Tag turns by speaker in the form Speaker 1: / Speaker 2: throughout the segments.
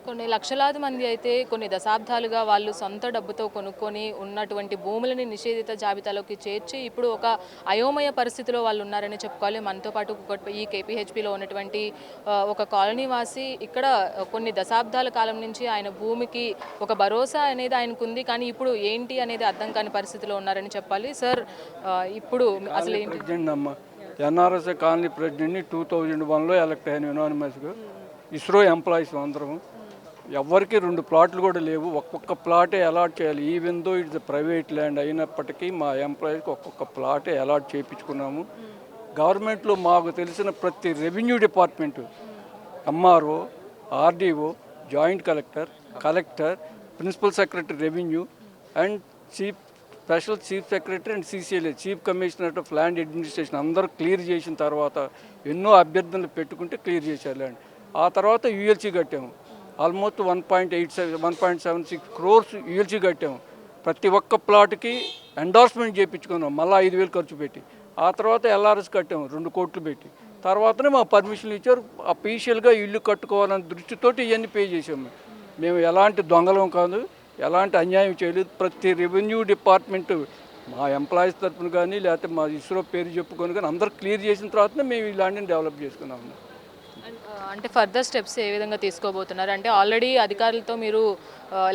Speaker 1: కొన్ని లక్షలాది మంది అయితే కొన్ని దశాబ్దాలుగా వాళ్ళు సొంత డబ్బుతో కొనుక్కొని ఉన్నటువంటి భూములని నిషేధిత జాబితాలోకి చేర్చి ఇప్పుడు ఒక అయోమయ పరిస్థితిలో వాళ్ళు ఉన్నారని చెప్పుకోవాలి. మనతో పాటు ఈ కేపీహెచ్పిలో ఉన్నటువంటి ఒక కాలనీ వాసి ఇక్కడ కొన్ని దశాబ్దాల కాలం నుంచి ఆయన భూమికి ఒక భరోసా అనేది ఆయనకుంది. కానీ ఇప్పుడు ఏంటి అనేది అర్థం కాని పరిస్థితిలో ఉన్నారని చెప్పాలి. సార్ ఇప్పుడు అసలు ఏంటి?
Speaker 2: ఎన్ఆర్ఎస్ఏ కాలనీ ప్రెసిడెంట్ని 2001లో ఎలక్ట్ అయ్యాను యునానిమస్గా. ఇస్రో ఎంప్లాయీస్ అందరం. ఎవరికి 2 ప్లాట్లు కూడా లేవు. ఒక్కొక్క ప్లాటే అలాట్ చేయాలి. Even though it's private land అయినప్పటికీ మా ఎంప్లాయీస్కి ఒక్కొక్క ప్లాటే అలాట్ చేయించుకున్నాము. గవర్నమెంట్లో మాకు తెలిసిన ప్రతి revenue department, MRO, RDO, joint collector, principal secretary revenue and special chief secretary and CCLA chief commissioner of land administration అందరూ క్లియర్ చేసిన తర్వాత ఎన్నో అభ్యర్థనలు పెట్టుకుంటే క్లియర్ చేశారు ల్యాండ్. ఆ తర్వాత యూఎల్సీ కట్టాము. ఆల్మోస్ట్ 1.76 crores యూఎల్సీ కట్టాము. ప్రతి ఒక్క ప్లాట్కి ఎండార్స్మెంట్ చేయించుకున్నాం మళ్ళీ 5,000 ఖర్చు పెట్టి. ఆ తర్వాత ఎల్ఆర్ఎస్ కట్టాము 2 కోట్లు పెట్టి. తర్వాతనే మా పర్మిషన్లు ఇచ్చారు. అఫీషియల్గా ఇల్లు కట్టుకోవాలనే దృష్టితోటి ఇవన్నీ పే చేసాము. మేము ఎలాంటి దొంగలం కాదు, ఎలాంటి అన్యాయం చేయలేదు. ప్రతి రెవెన్యూ డిపార్ట్మెంటు మా ఎంప్లాయీస్ తరఫున కానీ లేకపోతే మా ఇస్రో పేరు చెప్పుకొని కానీ అందరూ క్లియర్ చేసిన తర్వాతనే మేము ఈ ల్యాండ్ని డెవలప్ చేసుకున్నాము.
Speaker 1: అంటే ఫర్దర్ స్టెప్స్ ఏ విధంగా తీసుకోబోతున్నారు? అంటే ఆల్రెడీ అధికారులతో మీరు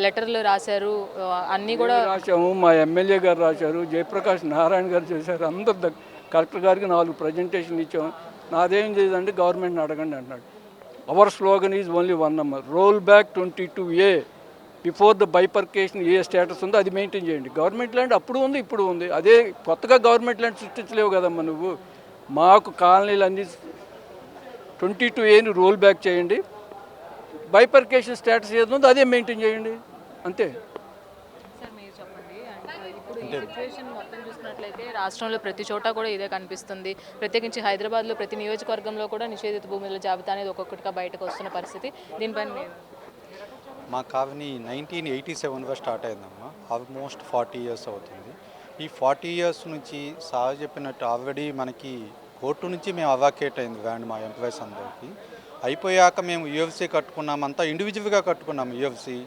Speaker 1: లెటర్లు రాశారు, అన్నీ కూడా
Speaker 2: రాశాము. మా ఎమ్మెల్యే గారు రాశారు, జయప్రకాష్ నారాయణ గారు చేశారు. అందరు కలెక్టర్ గారికి 4 ప్రజెంటేషన్ ఇచ్చాము. నాదేం చేయదండి, గవర్నమెంట్ని అడగండి అన్నాడు. Our slogan is only 1 number, roll back 22A. Before the bifurcation ఏ స్టేటస్ ఉందో అది మెయింటైన్ చేయండి. గవర్నమెంట్ ల్యాండ్ అప్పుడు ఉంది, ఇప్పుడు ఉంది. అదే కొత్తగా గవర్నమెంట్ ల్యాండ్ సృష్టించలేవు కదమ్మా నువ్వు. మాకు కాలనీలు అన్నీ 22Aని రోల్ బ్యాక్ చేయండి. బైపర్కేషన్ స్టేటస్ ఏది ఉందో అదే మెయింటైన్ చేయండి, అంతే.
Speaker 1: సార్ మీరు చెప్పండి, అంటే ఇప్పుడు ఈ సిచ్యువేషన్ మొత్తం చూసినట్లయితే రాష్ట్రంలో ప్రతి చోట కూడా ఇదే కనిపిస్తుంది. ప్రత్యేకించి హైదరాబాద్లో ప్రతి నియోజకవర్గంలో కూడా నిషేధిత భూముల జాబితా అనేది ఒక్కొక్కటిగా బయటకు వస్తున్న పరిస్థితి. దీనిపైన
Speaker 3: మా కాలనీ 1987లో స్టార్ట్ అయిందమ్మా. ఆల్మోస్ట్ 40 years అవుతుంది. ఈ 40 years నుంచి సార్ చెప్పినట్టు ఆల్రెడీ మనకి కోర్టు నుంచి మేము అవాకేట్ అయింది ల్యాండ్ మా ఎంప్లాయీస్ అందరికీ. అయిపోయాక మేము యూఎఫ్సీ కట్టుకున్నాము, అంతా ఇండివిజువల్గా కట్టుకున్నాము. యూఎఫ్సీ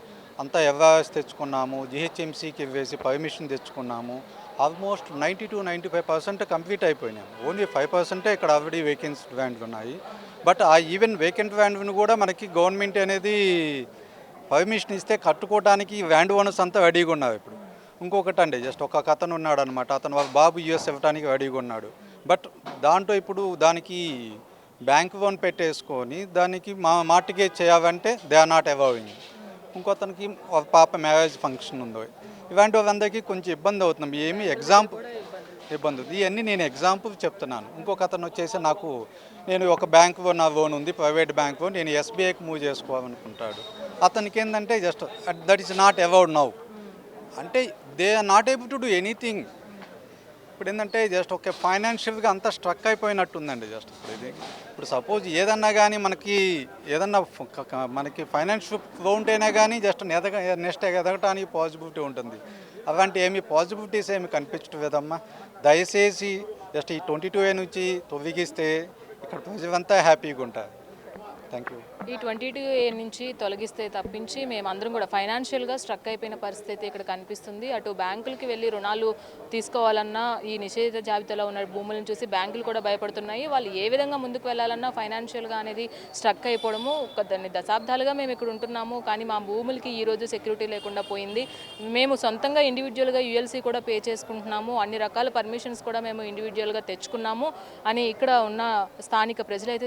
Speaker 3: అంతా ఎల్ఆర్ఎస్ తెచ్చుకున్నాము, జిహెచ్ఎంసీకి వేసి పర్మిషన్ తెచ్చుకున్నాము. Almost 90-95% complete అయిపోయినాము. ఓన్లీ 5% ఇక్కడ ఆల్రెడీ వేకెన్సీ ల్యాండ్లు ఉన్నాయి. బట్ ఆ ఈవెన్ వేకెంట్ ల్యాండ్ని కూడా మనకి గవర్నమెంట్ అనేది పర్మిషన్ ఇస్తే కట్టుకోవడానికి ల్యాండ్ ఓనర్స్ అంతా రెడీగా ఉన్నారు. ఇప్పుడు ఇంకొకటి అండి, జస్ట్ ఒక అతను ఉన్నాడు అనమాట. అతను వాళ్ళ బాబు యూఎస్ ఇవ్వడానికి రెడీగా ఉన్నాడు. బట్ దాంట్లో ఇప్పుడు దానికి బ్యాంక్ లోన్ పెట్టేసుకొని దానికి మార్టిగేజ్ చేయాలంటే దే ఆర్ నాట్ అలౌయింగ్. ఇంకొతనికి పాప మ్యారేజ్ ఫంక్షన్ ఉందో, ఇలాంటి వాళ్ళందరికీ కొంచెం ఇబ్బంది అవుతున్నాం. ఏమి ఎగ్జాంపుల్ ఇబ్బంది ఉంది. ఇవన్నీ నేను ఎగ్జాంపుల్ చెప్తున్నాను. ఇంకొక అతను వచ్చేసి నేను ఒక బ్యాంక్లో నా లోన్ ఉంది, ప్రైవేట్ బ్యాంక్లో, నేను ఎస్బీఐకి మూవ్ చేసుకోవాలనుకుంటాడు. అతనికి ఏంటంటే just that is not allowed now. అంటే they are not able to do anything. ఇప్పుడు ఏంటంటే జస్ట్ ఒక ఫైనాన్షియల్గా అంతా స్ట్రక్ అయిపోయినట్టుందండి. జస్ట్ ఇప్పుడు సపోజ్ ఏదన్నా కానీ మనకి ఫైనాన్షియల్ ఫ్లో ఉంటేనే కానీ జస్ట్ నెక్స్ట్ ఎదగటానికి పాజిబిలిటీ ఉంటుంది. అలాంటి పాజిబిలిటీస్ ఏమి కనిపించట్లేదమ్మా. దయచేసి జస్ట్ ఈ 22A నుంచి తొలగిస్తే ఇక్కడ ప్రజలంతా హ్యాపీగా ఉంటారు. Thank you.
Speaker 1: ఈ 22A నుంచి తొలగిస్తే తప్పించి మేమందరం కూడా ఫైనాన్షియల్గా స్ట్రక్ అయిపోయిన పరిస్థితి ఇక్కడ కనిపిస్తుంది. అటు బ్యాంకులకి వెళ్ళి రుణాలు తీసుకోవాలన్నా ఈ నిషేధిత జాబితాలో ఉన్న భూములను చూసి బ్యాంకులు కూడా భయపడుతున్నాయి. వాళ్ళు ఏ విధంగా ముందుకు వెళ్ళాలన్నా ఫైనాన్షియల్గా అనేది స్ట్రక్ అయిపోవడము. దాన్ని దశాబ్దాలుగా మేము ఇక్కడ ఉంటున్నాము, కానీ మా భూములకి ఈరోజు సెక్యూరిటీ లేకుండా పోయింది. మేము సొంతంగా ఇండివిజువల్గా యూఎల్సీ కూడా పే చేసుకుంటున్నాము, అన్ని రకాల పర్మిషన్స్ కూడా మేము ఇండివిజువల్గా తెచ్చుకున్నాము అని ఇక్కడ ఉన్న స్థానిక ప్రజలైతే